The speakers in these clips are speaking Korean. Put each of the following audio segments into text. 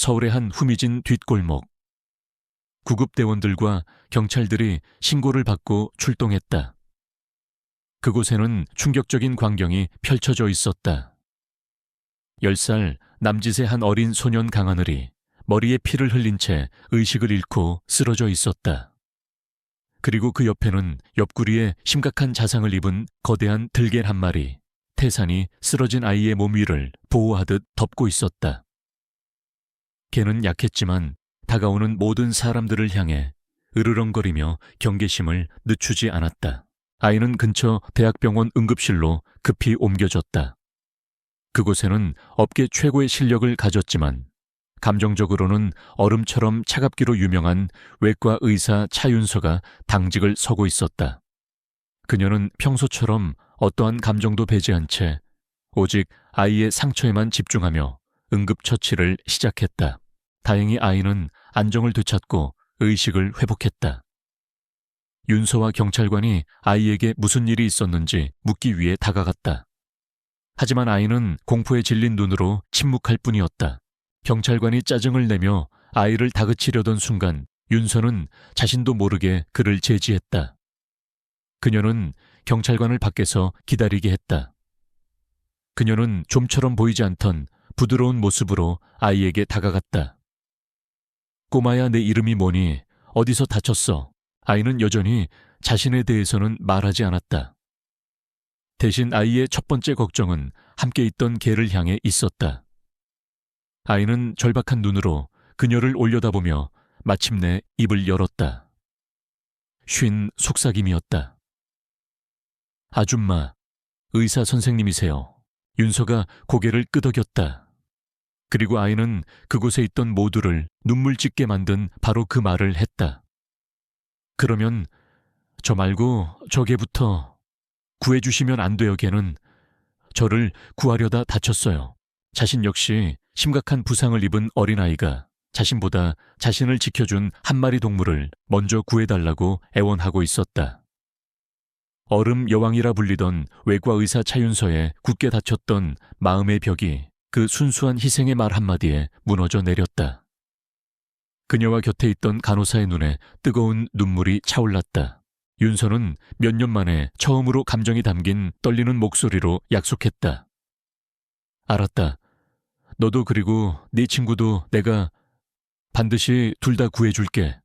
서울의 한 후미진 뒷골목. 구급대원들과 경찰들이 신고를 받고 출동했다. 그곳에는 충격적인 광경이 펼쳐져 있었다. 10살 남짓의 한 어린 소년 강하늘이 머리에 피를 흘린 채 의식을 잃고 쓰러져 있었다. 그리고 그 옆에는 옆구리에 심각한 자상을 입은 거대한 들개 한 마리, 태산이 쓰러진 아이의 몸 위를 보호하듯 덮고 있었다. 개는 약했지만 다가오는 모든 사람들을 향해 으르렁거리며 경계심을 늦추지 않았다. 아이는 근처 대학병원 응급실로 급히 옮겨졌다. 그곳에는 업계 최고의 실력을 가졌지만 감정적으로는 얼음처럼 차갑기로 유명한 외과 의사 차윤서가 당직을 서고 있었다. 그녀는 평소처럼 어떠한 감정도 배제한 채 오직 아이의 상처에만 집중하며 응급처치를 시작했다. 다행히 아이는 안정을 되찾고 의식을 회복했다. 윤서와 경찰관이 아이에게 무슨 일이 있었는지 묻기 위해 다가갔다. 하지만 아이는 공포에 질린 눈으로 침묵할 뿐이었다. 경찰관이 짜증을 내며 아이를 다그치려던 순간 윤서는 자신도 모르게 그를 제지했다. 그녀는 경찰관을 밖에서 기다리게 했다. 그녀는 좀처럼 보이지 않던 부드러운 모습으로 아이에게 다가갔다. 꼬마야, 내 이름이 뭐니? 어디서 다쳤어? 아이는 여전히 자신에 대해서는 말하지 않았다. 대신 아이의 첫 번째 걱정은 함께 있던 개를 향해 있었다. 아이는 절박한 눈으로 그녀를 올려다보며 마침내 입을 열었다. 쉰 속삭임이었다. 아줌마, 의사 선생님이세요. 윤서가 고개를 끄덕였다. 그리고 아이는 그곳에 있던 모두를 눈물 짓게 만든 바로 그 말을 했다. 그러면 저 말고 저 개부터 구해주시면 안 돼요. 걔는 저를 구하려다 다쳤어요. 자신 역시 심각한 부상을 입은 어린아이가 자신보다 자신을 지켜준 한 마리 동물을 먼저 구해달라고 애원하고 있었다. 얼음 여왕이라 불리던 외과 의사 차윤서의 굳게 닫혔던 마음의 벽이 그 순수한 희생의 말 한마디에 무너져 내렸다. 그녀와 곁에 있던 간호사의 눈에 뜨거운 눈물이 차올랐다. 윤서는 몇 년 만에 처음으로 감정이 담긴 떨리는 목소리로 약속했다. 알았다. 너도 그리고 네 친구도 내가 반드시 둘 다 구해줄게.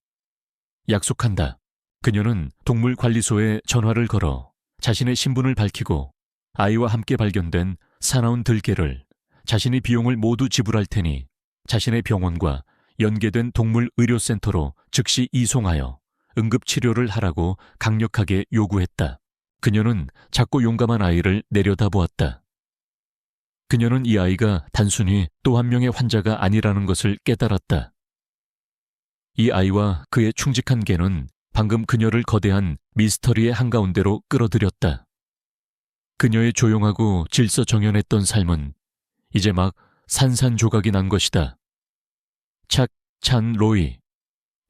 약속한다. 그녀는 동물관리소에 전화를 걸어 자신의 신분을 밝히고 아이와 함께 발견된 사나운 들개를 자신이 비용을 모두 지불할 테니 자신의 병원과 연계된 동물의료센터로 즉시 이송하여 응급치료를 하라고 강력하게 요구했다. 그녀는 작고 용감한 아이를 내려다보았다. 그녀는 이 아이가 단순히 또 한 명의 환자가 아니라는 것을 깨달았다. 이 아이와 그의 충직한 개는 방금 그녀를 거대한 미스터리의 한가운데로 끌어들였다. 그녀의 조용하고 질서정연했던 삶은 이제 막 산산조각이 난 것이다. 착, 찬, 로이,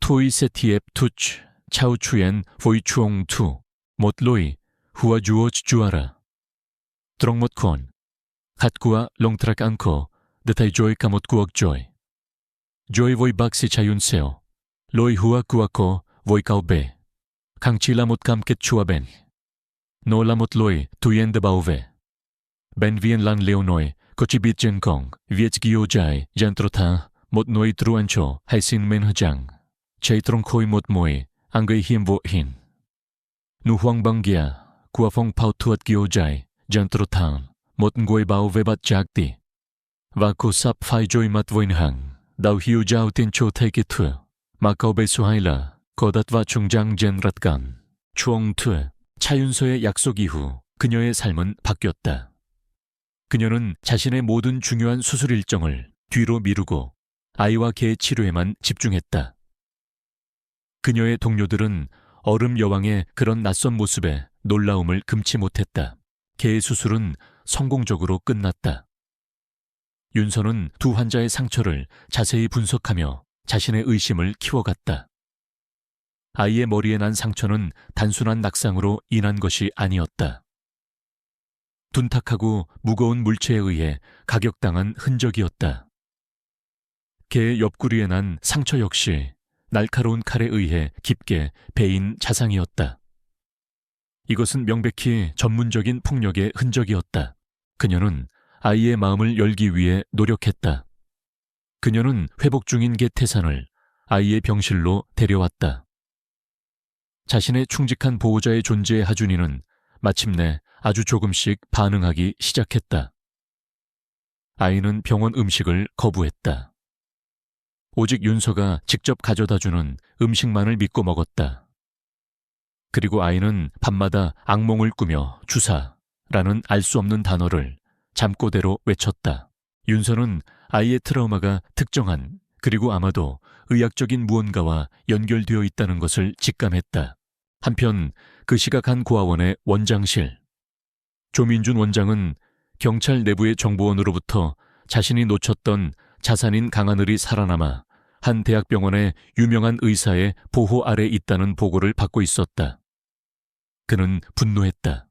토이 세티앱 투츠, 차우추엔 포이추옹 투, 못 로이, 후아 주어지 주아라. 드럭못 콘, 갓구아 롱트락 앙코, 드타이 조이 까못 구억 조이. 조이 보이 박시 차윤세요. 로이 후아 구아코, 보이 카우베. 강치라 못 감켓 추아벤. 노라 못 로이, 투옌드 바우베. 벤 비엔 란 레오노이, 코치빗 젠콩, viết gio dài, jantrotha, một nỗi truancho, hay xin men hajang. Chay trong khôi một môi, ang gây hiểm vô hin. Nu hoang bang gia, qua phong pao tuat gio dài, jantrotha, một ngôi bao về bát jagti. Và cô sắp phải joy mat voin hang, đào hiu giao tiên cho thay kết thua. Mà câu bê suhaila, cô đặt và trung jen ratgan. 추ong 투. 차윤서의 약속 이후 그녀의 삶은 바뀌었다. 그녀는 자신의 모든 중요한 수술 일정을 뒤로 미루고 아이와 개의 치료에만 집중했다. 그녀의 동료들은 얼음 여왕의 그런 낯선 모습에 놀라움을 금치 못했다. 개의 수술은 성공적으로 끝났다. 윤서는 두 환자의 상처를 자세히 분석하며 자신의 의심을 키워갔다. 아이의 머리에 난 상처는 단순한 낙상으로 인한 것이 아니었다. 둔탁하고 무거운 물체에 의해 가격당한 흔적이었다. 개의 옆구리에 난 상처 역시 날카로운 칼에 의해 깊게 베인 자상이었다. 이것은 명백히 전문적인 폭력의 흔적이었다. 그녀는 아이의 마음을 열기 위해 노력했다. 그녀는 회복 중인 개 태산을 아이의 병실로 데려왔다. 자신의 충직한 보호자의 존재에 하준이는 마침내 아주 조금씩 반응하기 시작했다. 아이는 병원 음식을 거부했다. 오직 윤서가 직접 가져다주는 음식만을 믿고 먹었다. 그리고 아이는 밤마다 악몽을 꾸며 주사라는 알 수 없는 단어를 잠꼬대로 외쳤다. 윤서는 아이의 트라우마가 특정한 그리고 아마도 의학적인 무언가와 연결되어 있다는 것을 직감했다. 한편 그 시각 한 고아원의 원장실. 조민준 원장은 경찰 내부의 정보원으로부터 자신이 놓쳤던 자산인 강하늘이 살아남아 한 대학병원의 유명한 의사의 보호 아래 있다는 보고를 받고 있었다. 그는 분노했다.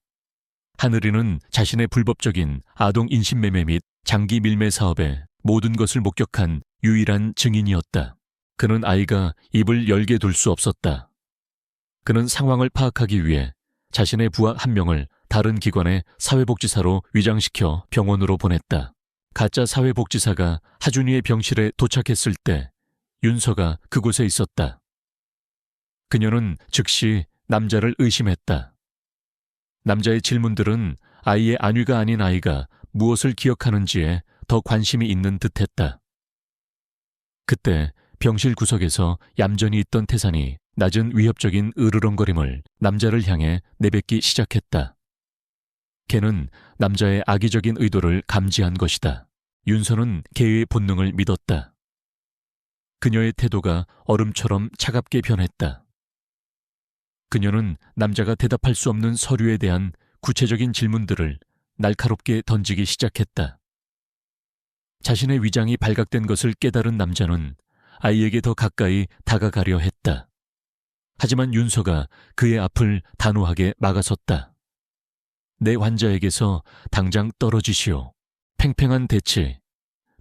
하늘이는 자신의 불법적인 아동 인신매매 및 장기 밀매 사업의 모든 것을 목격한 유일한 증인이었다. 그는 아이가 입을 열게 둘 수 없었다. 그는 상황을 파악하기 위해 자신의 부하 한 명을 다른 기관의 사회복지사로 위장시켜 병원으로 보냈다. 가짜 사회복지사가 하준이의 병실에 도착했을 때 윤서가 그곳에 있었다. 그녀는 즉시 남자를 의심했다. 남자의 질문들은 아이의 안위가 아닌 아이가 무엇을 기억하는지에 더 관심이 있는 듯했다. 그때 병실 구석에서 얌전히 있던 태산이 낮은 위협적인 으르렁거림을 남자를 향해 내뱉기 시작했다. 걔는 남자의 악의적인 의도를 감지한 것이다. 윤서는 개의 본능을 믿었다. 그녀의 태도가 얼음처럼 차갑게 변했다. 그녀는 남자가 대답할 수 없는 서류에 대한 구체적인 질문들을 날카롭게 던지기 시작했다. 자신의 위장이 발각된 것을 깨달은 남자는 아이에게 더 가까이 다가가려 했다. 하지만 윤서가 그의 앞을 단호하게 막아섰다. 내 환자에게서 당장 떨어지시오. 팽팽한 대치,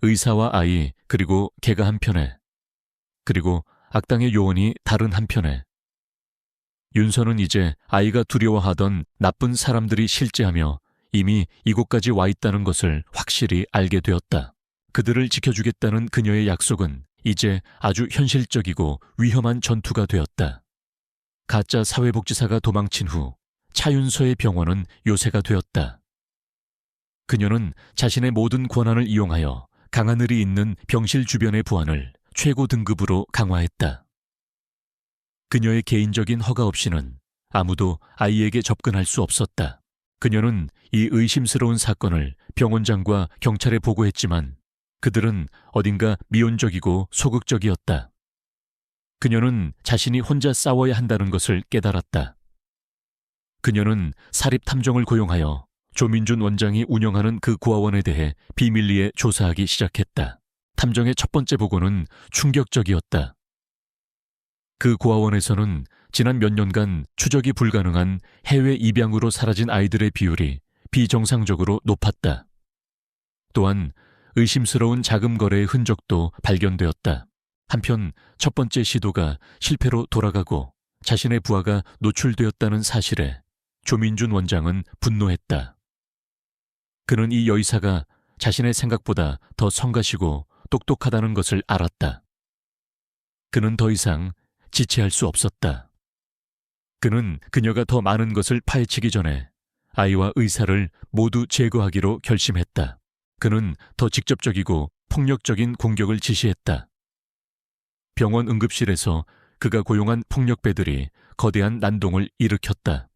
의사와 아이 그리고 개가 한편에, 그리고 악당의 요원이 다른 한편에. 윤서는 이제 아이가 두려워하던 나쁜 사람들이 실제하며 이미 이곳까지 와 있다는 것을 확실히 알게 되었다. 그들을 지켜주겠다는 그녀의 약속은 이제 아주 현실적이고 위험한 전투가 되었다. 가짜 사회복지사가 도망친 후 차윤서의 병원은 요새가 되었다. 그녀는 자신의 모든 권한을 이용하여 강하늘이 있는 병실 주변의 보안을 최고 등급으로 강화했다. 그녀의 개인적인 허가 없이는 아무도 아이에게 접근할 수 없었다. 그녀는 이 의심스러운 사건을 병원장과 경찰에 보고했지만 그들은 어딘가 미온적이고 소극적이었다. 그녀는 자신이 혼자 싸워야 한다는 것을 깨달았다. 그녀는 사립탐정을 고용하여 조민준 원장이 운영하는 그 고아원에 대해 비밀리에 조사하기 시작했다. 탐정의 첫 번째 보고는 충격적이었다. 그 고아원에서는 지난 몇 년간 추적이 불가능한 해외 입양으로 사라진 아이들의 비율이 비정상적으로 높았다. 또한 의심스러운 자금 거래의 흔적도 발견되었다. 한편 첫 번째 시도가 실패로 돌아가고 자신의 부하가 노출되었다는 사실에 조민준 원장은 분노했다. 그는 이 여의사가 자신의 생각보다 더 성가시고 똑똑하다는 것을 알았다. 그는 더 이상 지체할 수 없었다. 그는 그녀가 더 많은 것을 파헤치기 전에 아이와 의사를 모두 제거하기로 결심했다. 그는 더 직접적이고 폭력적인 공격을 지시했다. 병원 응급실에서 그가 고용한 폭력배들이 거대한 난동을 일으켰다.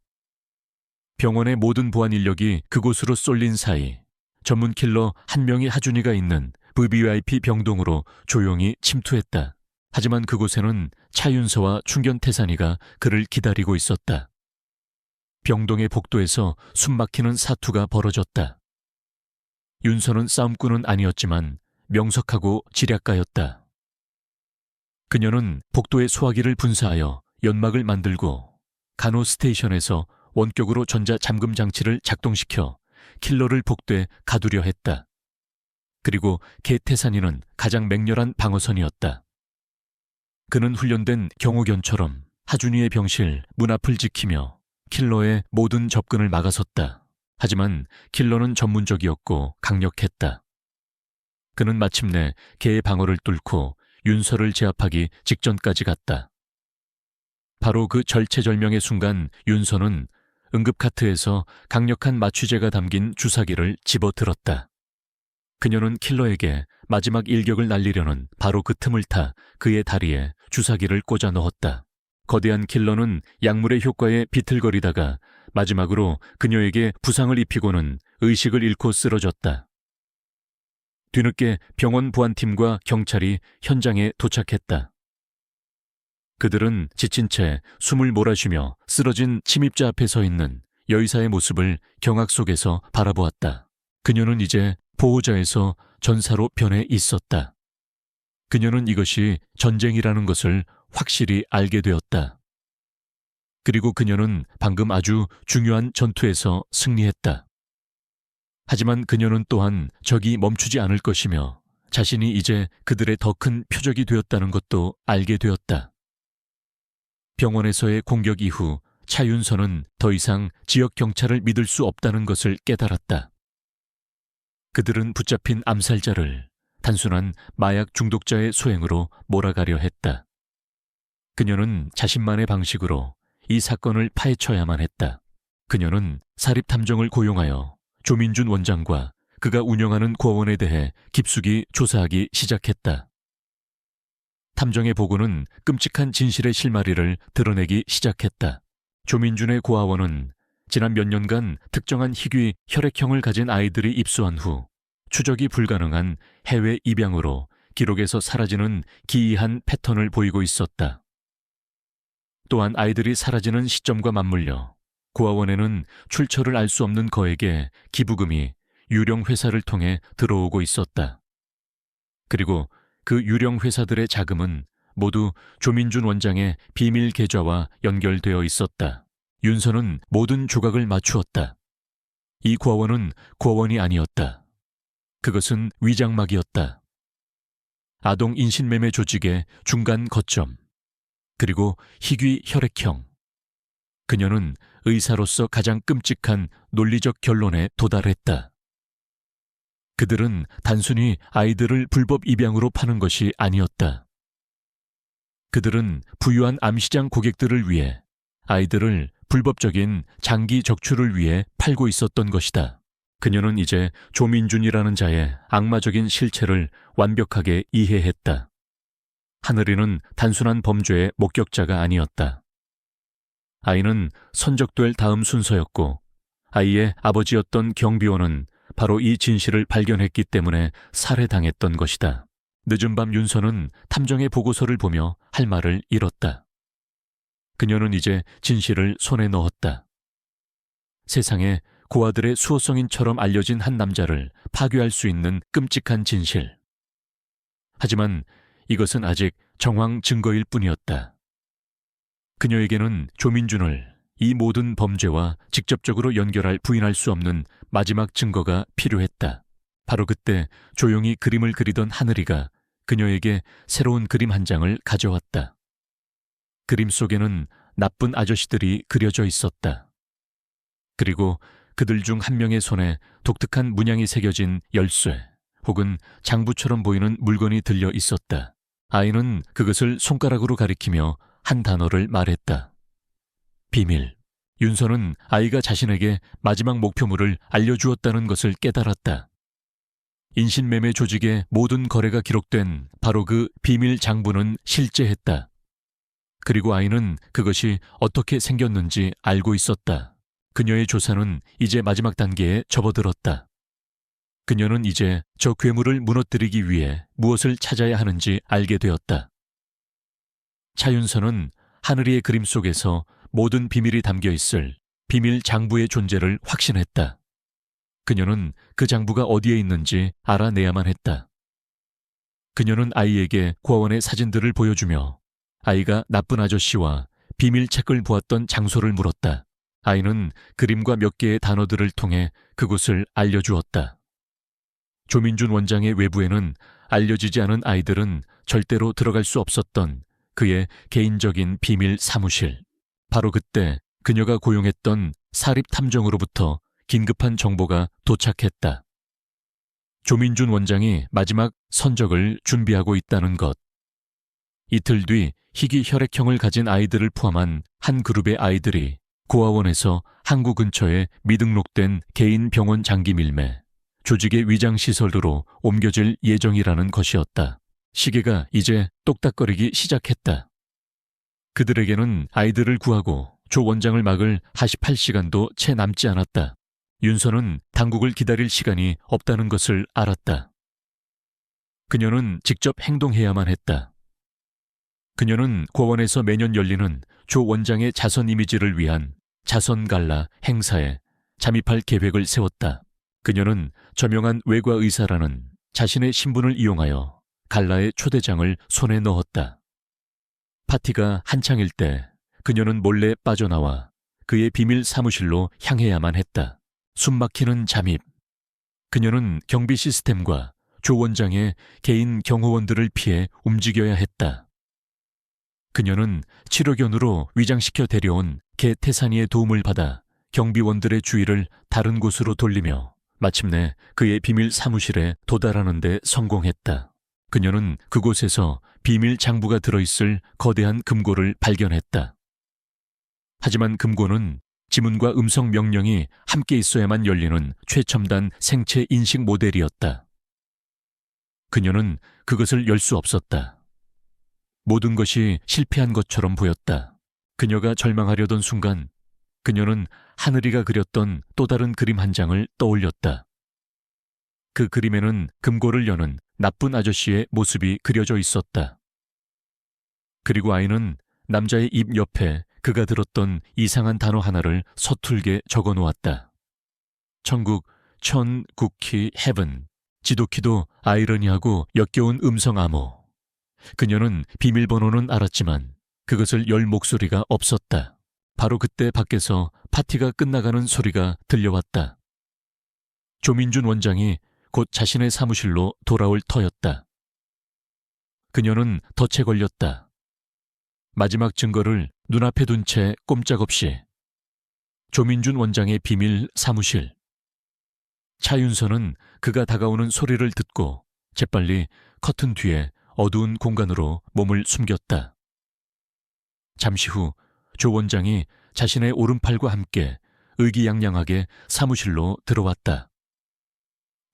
병원의 모든 보안 인력이 그곳으로 쏠린 사이 전문 킬러 한 명이 하준이가 있는 VVIP 병동으로 조용히 침투했다. 하지만 그곳에는 차윤서와 충견태산이가 그를 기다리고 있었다. 병동의 복도에서 숨막히는 사투가 벌어졌다. 윤서는 싸움꾼은 아니었지만 명석하고 지략가였다. 그녀는 복도에 소화기를 분사하여 연막을 만들고 간호 스테이션에서 원격으로 전자 잠금 장치를 작동시켜 킬러를 복도에 가두려 했다. 그리고 게테사니는 가장 맹렬한 방어선이었다. 그는 훈련된 경호견처럼 하준이의 병실 문 앞을 지키며 킬러의 모든 접근을 막아섰다. 하지만 킬러는 전문적이었고 강력했다. 그는 마침내 개의 방어를 뚫고 윤서를 제압하기 직전까지 갔다. 바로 그 절체절명의 순간 윤서는 응급카트에서 강력한 마취제가 담긴 주사기를 집어들었다. 그녀는 킬러에게 마지막 일격을 날리려는 바로 그 틈을 타 그의 다리에 주사기를 꽂아 넣었다. 거대한 킬러는 약물의 효과에 비틀거리다가 마지막으로 그녀에게 부상을 입히고는 의식을 잃고 쓰러졌다. 뒤늦게 병원 보안팀과 경찰이 현장에 도착했다. 그들은 지친 채 숨을 몰아쉬며 쓰러진 침입자 앞에 서 있는 여의사의 모습을 경악 속에서 바라보았다. 그녀는 이제 보호자에서 전사로 변해 있었다. 그녀는 이것이 전쟁이라는 것을 확실히 알게 되었다. 그리고 그녀는 방금 아주 중요한 전투에서 승리했다. 하지만 그녀는 또한 적이 멈추지 않을 것이며 자신이 이제 그들의 더 큰 표적이 되었다는 것도 알게 되었다. 병원에서의 공격 이후 차윤서는 더 이상 지역 경찰을 믿을 수 없다는 것을 깨달았다. 그들은 붙잡힌 암살자를 단순한 마약 중독자의 소행으로 몰아가려 했다. 그녀는 자신만의 방식으로 이 사건을 파헤쳐야만 했다. 그녀는 사립탐정을 고용하여 조민준 원장과 그가 운영하는 고아원에 대해 깊숙이 조사하기 시작했다. 탐정의 보고는 끔찍한 진실의 실마리를 드러내기 시작했다. 조민준의 고아원은 지난 몇 년간 특정한 희귀 혈액형을 가진 아이들이 입소한 후 추적이 불가능한 해외 입양으로 기록에서 사라지는 기이한 패턴을 보이고 있었다. 또한 아이들이 사라지는 시점과 맞물려 고아원에는 출처를 알 수 없는 거액의 기부금이 유령 회사를 통해 들어오고 있었다. 그리고 그 유령 회사들의 자금은 모두 조민준 원장의 비밀 계좌와 연결되어 있었다. 윤서는 모든 조각을 맞추었다. 이 고아원은 고아원이 아니었다. 그것은 위장막이었다. 아동 인신매매 조직의 중간 거점, 그리고 희귀 혈액형. 그녀는 의사로서 가장 끔찍한 논리적 결론에 도달했다. 그들은 단순히 아이들을 불법 입양으로 파는 것이 아니었다. 그들은 부유한 암시장 고객들을 위해 아이들을 불법적인 장기 적출을 위해 팔고 있었던 것이다. 그녀는 이제 조민준이라는 자의 악마적인 실체를 완벽하게 이해했다. 하늘이는 단순한 범죄의 목격자가 아니었다. 아이는 선적될 다음 순서였고 아이의 아버지였던 경비원은 바로 이 진실을 발견했기 때문에 살해당했던 것이다. 늦은 밤 윤서는 탐정의 보고서를 보며 할 말을 잃었다. 그녀는 이제 진실을 손에 넣었다. 세상에 고아들의 수호성인처럼 알려진 한 남자를 파괴할 수 있는 끔찍한 진실. 하지만 이것은 아직 정황 증거일 뿐이었다. 그녀에게는 조민준을 이 모든 범죄와 직접적으로 연결할 부인할 수 없는 마지막 증거가 필요했다. 바로 그때 조용히 그림을 그리던 하늘이가 그녀에게 새로운 그림 한 장을 가져왔다. 그림 속에는 나쁜 아저씨들이 그려져 있었다. 그리고 그들 중 한 명의 손에 독특한 문양이 새겨진 열쇠 혹은 장부처럼 보이는 물건이 들려 있었다. 아이는 그것을 손가락으로 가리키며 한 단어를 말했다. 비밀. 윤서는 아이가 자신에게 마지막 목표물을 알려주었다는 것을 깨달았다. 인신매매 조직의 모든 거래가 기록된 바로 그 비밀 장부는 실제했다. 그리고 아이는 그것이 어떻게 생겼는지 알고 있었다. 그녀의 조사는 이제 마지막 단계에 접어들었다. 그녀는 이제 저 괴물을 무너뜨리기 위해 무엇을 찾아야 하는지 알게 되었다. 차윤서는 하늘이의 그림 속에서 모든 비밀이 담겨 있을 비밀 장부의 존재를 확신했다. 그녀는 그 장부가 어디에 있는지 알아내야만 했다. 그녀는 아이에게 고아원의 사진들을 보여주며 아이가 나쁜 아저씨와 비밀 책을 보았던 장소를 물었다. 아이는 그림과 몇 개의 단어들을 통해 그곳을 알려주었다. 조민준 원장의 외부에는 알려지지 않은 아이들은 절대로 들어갈 수 없었던 그의 개인적인 비밀 사무실. 바로 그때 그녀가 고용했던 사립탐정으로부터 긴급한 정보가 도착했다. 조민준 원장이 마지막 선적을 준비하고 있다는 것. 이틀 뒤 희귀 혈액형을 가진 아이들을 포함한 한 그룹의 아이들이 고아원에서 항구 근처에 미등록된 개인 병원 장기 밀매, 조직의 위장시설으로 옮겨질 예정이라는 것이었다. 시계가 이제 똑딱거리기 시작했다. 그들에게는 아이들을 구하고 조 원장을 막을 48시간도 채 남지 않았다. 윤서는 당국을 기다릴 시간이 없다는 것을 알았다. 그녀는 직접 행동해야만 했다. 그녀는 고원에서 매년 열리는 조 원장의 자선 이미지를 위한 자선갈라 행사에 잠입할 계획을 세웠다. 그녀는 저명한 외과 의사라는 자신의 신분을 이용하여 갈라의 초대장을 손에 넣었다. 파티가 한창일 때 그녀는 몰래 빠져나와 그의 비밀 사무실로 향해야만 했다. 숨막히는 잠입. 그녀는 경비 시스템과 조 원장의 개인 경호원들을 피해 움직여야 했다. 그녀는 치료견으로 위장시켜 데려온 개 태산이의 도움을 받아 경비원들의 주의를 다른 곳으로 돌리며 마침내 그의 비밀 사무실에 도달하는 데 성공했다. 그녀는 그곳에서 비밀 장부가 들어있을 거대한 금고를 발견했다. 하지만 금고는 지문과 음성 명령이 함께 있어야만 열리는 최첨단 생체 인식 모델이었다. 그녀는 그것을 열 수 없었다. 모든 것이 실패한 것처럼 보였다. 그녀가 절망하려던 순간 그녀는 하늘이가 그렸던 또 다른 그림 한 장을 떠올렸다. 그 그림에는 금고를 여는 나쁜 아저씨의 모습이 그려져 있었다. 그리고 아이는 남자의 입 옆에 그가 들었던 이상한 단어 하나를 서툴게 적어 놓았다. 천국, 천, 국희, 헤븐. 지독히도 아이러니하고 역겨운 음성 암호. 그녀는 비밀번호는 알았지만 그것을 열 목소리가 없었다. 바로 그때 밖에서 파티가 끝나가는 소리가 들려왔다. 조민준 원장이 곧 자신의 사무실로 돌아올 터였다. 그녀는 덫에 걸렸다. 마지막 증거를 눈앞에 둔 채 꼼짝없이. 조민준 원장의 비밀 사무실. 차윤서는 그가 다가오는 소리를 듣고 재빨리 커튼 뒤에 어두운 공간으로 몸을 숨겼다. 잠시 후 조 원장이 자신의 오른팔과 함께 의기양양하게 사무실로 들어왔다.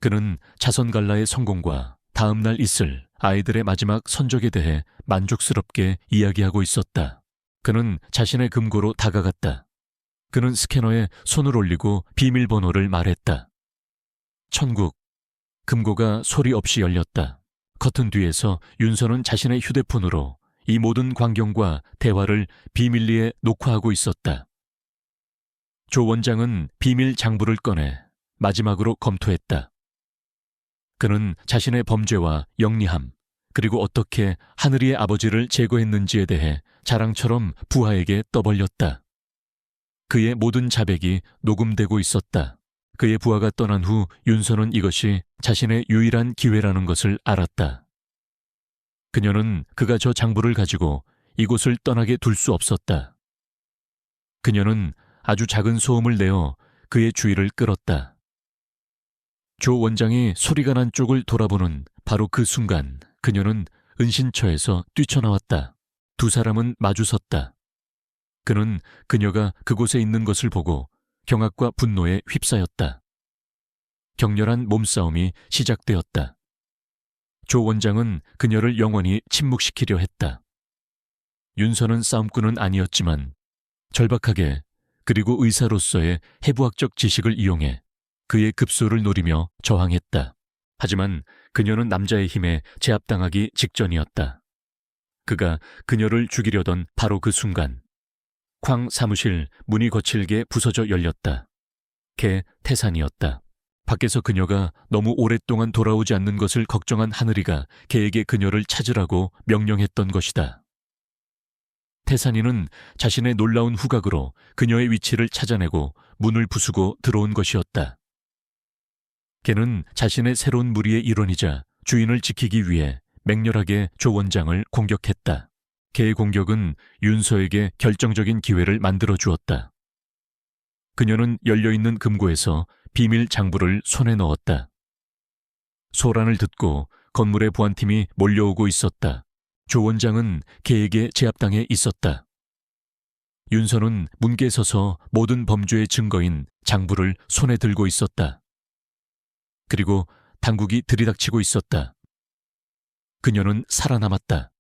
그는 자선갈라의 성공과 다음 날 있을 아이들의 마지막 선적에 대해 만족스럽게 이야기하고 있었다. 그는 자신의 금고로 다가갔다. 그는 스캐너에 손을 올리고 비밀번호를 말했다. 천국. 금고가 소리 없이 열렸다. 커튼 뒤에서 윤서는 자신의 휴대폰으로 이 모든 광경과 대화를 비밀리에 녹화하고 있었다. 조 원장은 비밀 장부를 꺼내 마지막으로 검토했다. 그는 자신의 범죄와 영리함, 그리고 어떻게 하늘이의 아버지를 제거했는지에 대해 자랑처럼 부하에게 떠벌렸다. 그의 모든 자백이 녹음되고 있었다. 그의 부하가 떠난 후 윤서는 이것이 자신의 유일한 기회라는 것을 알았다. 그녀는 그가 저 장부를 가지고 이곳을 떠나게 둘 수 없었다. 그녀는 아주 작은 소음을 내어 그의 주의를 끌었다. 조 원장이 소리가 난 쪽을 돌아보는 바로 그 순간 그녀는 은신처에서 뛰쳐나왔다. 두 사람은 마주섰다. 그는 그녀가 그곳에 있는 것을 보고 경악과 분노에 휩싸였다. 격렬한 몸싸움이 시작되었다. 조 원장은 그녀를 영원히 침묵시키려 했다. 윤서는 싸움꾼은 아니었지만 절박하게 그리고 의사로서의 해부학적 지식을 이용해 그의 급소를 노리며 저항했다. 하지만 그녀는 남자의 힘에 제압당하기 직전이었다. 그가 그녀를 죽이려던 바로 그 순간 쾅 사무실 문이 거칠게 부서져 열렸다. 개 태산이었다. 밖에서 그녀가 너무 오랫동안 돌아오지 않는 것을 걱정한 하늘이가 개에게 그녀를 찾으라고 명령했던 것이다. 태산이는 자신의 놀라운 후각으로 그녀의 위치를 찾아내고 문을 부수고 들어온 것이었다. 걔는 자신의 새로운 무리의 일원이자 주인을 지키기 위해 맹렬하게 조 원장을 공격했다. 걔의 공격은 윤서에게 결정적인 기회를 만들어 주었다. 그녀는 열려있는 금고에서 비밀 장부를 손에 넣었다. 소란을 듣고 건물의 보안팀이 몰려오고 있었다. 조 원장은 걔에게 제압당해 있었다. 윤서는 문께 서서 모든 범죄의 증거인 장부를 손에 들고 있었다. 그리고 당국이 들이닥치고 있었다. 그녀는 살아남았다.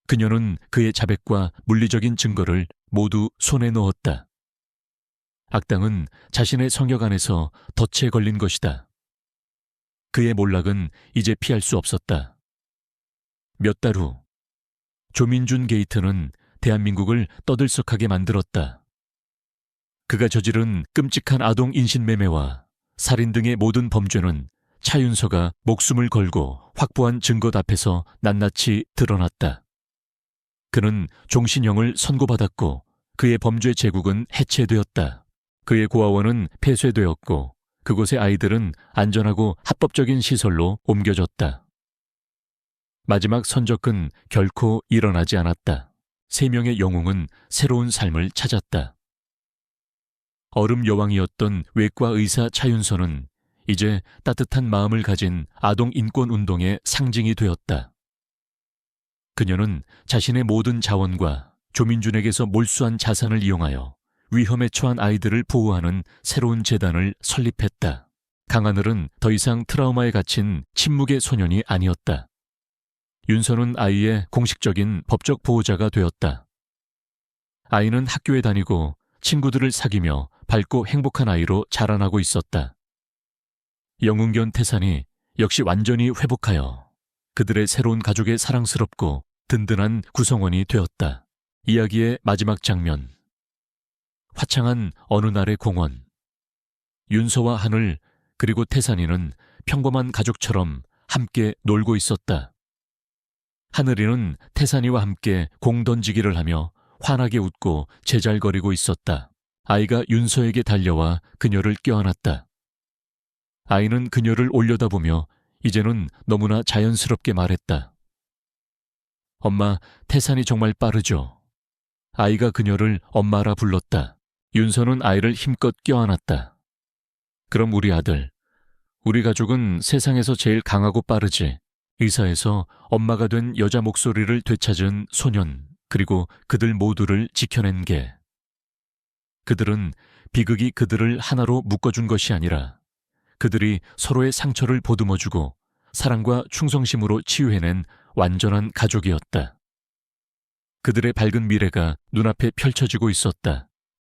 그녀는 그의 자백과 물리적인 증거를 모두 손에 넣었다. 악당은 자신의 성역 안에서 덫에 걸린 것이다. 그의 몰락은 이제 피할 수 없었다. 몇 달 후, 조민준 게이트는 대한민국을 떠들썩하게 만들었다. 그가 저지른 끔찍한 아동 인신매매와 살인 등의 모든 범죄는 차윤서가 목숨을 걸고 확보한 증거 앞에서 낱낱이 드러났다. 그는 종신형을 선고받았고 그의 범죄 제국은 해체되었다. 그의 고아원은 폐쇄되었고 그곳의 아이들은 안전하고 합법적인 시설로 옮겨졌다. 마지막 선적은 결코 일어나지 않았다. 3명의 영웅은 새로운 삶을 찾았다. 얼음 여왕이었던 외과 의사 차윤서는 이제 따뜻한 마음을 가진 아동 인권 운동의 상징이 되었다. 그녀는 자신의 모든 자원과 조민준에게서 몰수한 자산을 이용하여 위험에 처한 아이들을 보호하는 새로운 재단을 설립했다. 강하늘은 더 이상 트라우마에 갇힌 침묵의 소년이 아니었다. 윤서는 아이의 공식적인 법적 보호자가 되었다. 아이는 학교에 다니고 친구들을 사귀며 밝고 행복한 아이로 자라나고 있었다. 영웅견 태산이 역시 완전히 회복하여 그들의 새로운 가족의 사랑스럽고 든든한 구성원이 되었다. 이야기의 마지막 장면. 화창한 어느 날의 공원. 윤서와 하늘 그리고 태산이는 평범한 가족처럼 함께 놀고 있었다. 하늘이는 태산이와 함께 공 던지기를 하며 환하게 웃고 제잘거리고 있었다. 아이가 윤서에게 달려와 그녀를 껴안았다. 아이는 그녀를 올려다보며 이제는 너무나 자연스럽게 말했다. 엄마, 태산이 정말 빠르죠. 아이가 그녀를 엄마라 불렀다. 윤서는 아이를 힘껏 껴안았다. 그럼 우리 아들, 우리 가족은 세상에서 제일 강하고 빠르지. 의사에서 엄마가 된 여자 목소리를 되찾은 소년, 그리고 그들 모두를 지켜낸 게. 그들은 비극이 그들을 하나로 묶어준 것이 아니라 그들이 서로의 상처를 보듬어주고 사랑과 충성심으로 치유해낸 완전한 가족이었다. 그들의 밝은 미래가 눈앞에 펼쳐지고 있었다.